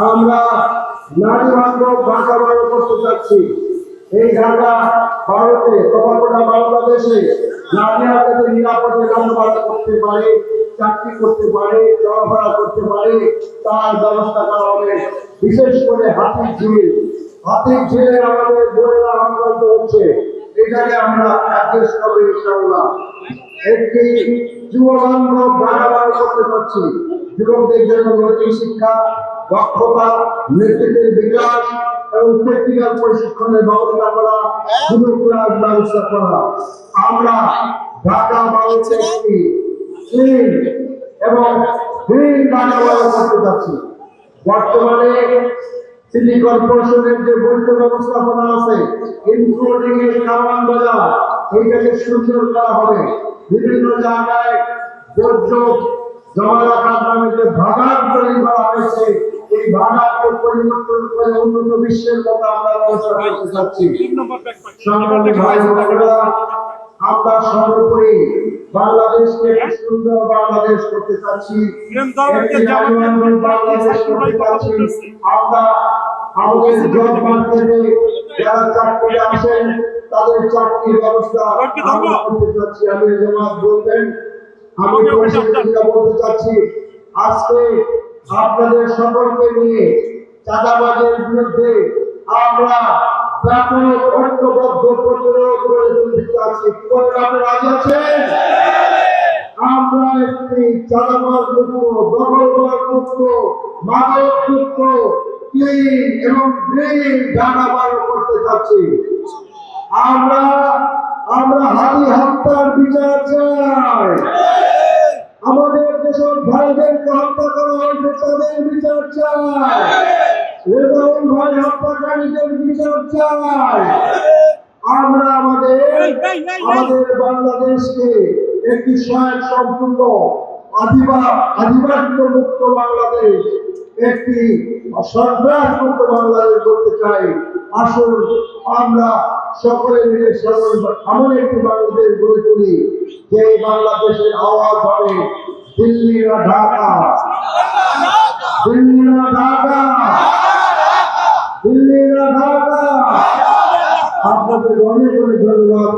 আমরা নারী বান্ধব ঢাকা বারো করতে চাচ্ছি। এই ঢাকা ভারতে গোটা বাংলাদেশে নারীরা যাতে নিরাপদে লেখাপড়া করতে পারে, চাকরি করতে পারে, চলাফেরা করতে পারে, তার ব্যবস্থা করা হবে। বিশেষ করে হাতির ঝিলে আমাদের বোনেরা আক্রান্ত হচ্ছে, এটাকে আমরা অ্যাড্রেস করবো ইনশাআল্লাহ। একটি যুব বান্ধব ঢাকা করতে পারছি। যুবকদের জন্য নৈতিক শিক্ষা, দক্ষতা, নেতৃত্বের বিকাশ এবং প্র্যাকটিক্যাল প্রশিক্ষণের ব্যবস্থা করা, ক্লাস ব্যবস্থা করা। আমরা ঢাকা বাংলাদেশে একটি ক্লিন এবং গ্রিন ঢাকা করতে যাচ্ছি। বর্তমানে সিটি কর্পোরেশনের যে বৈধ ব্যবস্থাপনা আছে, ইনক্লুডিং এই কারওয়ান বাজার, এইটাকে সুন্দর করা হবে। বিভিন্ন জায়গায় বর্জ্য জমা রাখার নামে যে ভাগাড় তৈরি করা হয়েছে, এই ভাগাড়কে পরিবর্তন করে উন্নত বিশ্বের কথা আমরা ব্যবস্থা করতে চাচ্ছি। সংগ্রামী ভাই বোনেরা, আমরা সর্বোপরি বাংলাদেশকে সুন্দর বাংলাদেশ করতে চাচ্ছি, বাংলাদেশ করতে চাচ্ছি। আমরা আমাদের জব মার্কেটে যারা চাকরি আসেন তাদের চাকরির ব্যবস্থা করতে চাচ্ছি। আমি জামাত বলবেন, আমি বলতে চাচ্ছি, আজকে আপনাদের সকলকে নিয়ে চাঁদাবাজের বিরুদ্ধে আমরা ব্যাপক ঐক্যবদ্ধ প্রতিরোধ করে তুলতে চাচ্ছি। আপনি রাজি আছেন? আমরা একটি চাঁদাবাজ মুক্ত, দখলবাজ মুক্ত, মাদক মুক্ত, ক্লিন এবং গ্রিন ঢাকা করতে চাচ্ছি। আমরা হাতি হত্যার বিচার চাই। আমাদের যেসব ভাইদেরকে হত্যা করা হয়েছে তাদের বিচার চাই। রেজাউল ভাই হত্যাকারীদের বিচার চাই। আমরা আমাদের বাংলাদেশকে একটি স্বয়ং সম্পূর্ণ আধিপত্য মুক্ত বাংলাদেশ, একটি সন্ত্রাস মুক্ত বাংলাদেশ করতে চাই। আসুন আমরা সকলে মিলে এমন একটি বাংলাদেশ গড়ে তুলি যে বাংলাদেশের আওয়াজ হবে দিল্লি না ঢাকা, দিল্লি না ঢাকা, দিল্লি না ঢাকা। আপনাদের অনেক অনেক ধন্যবাদ।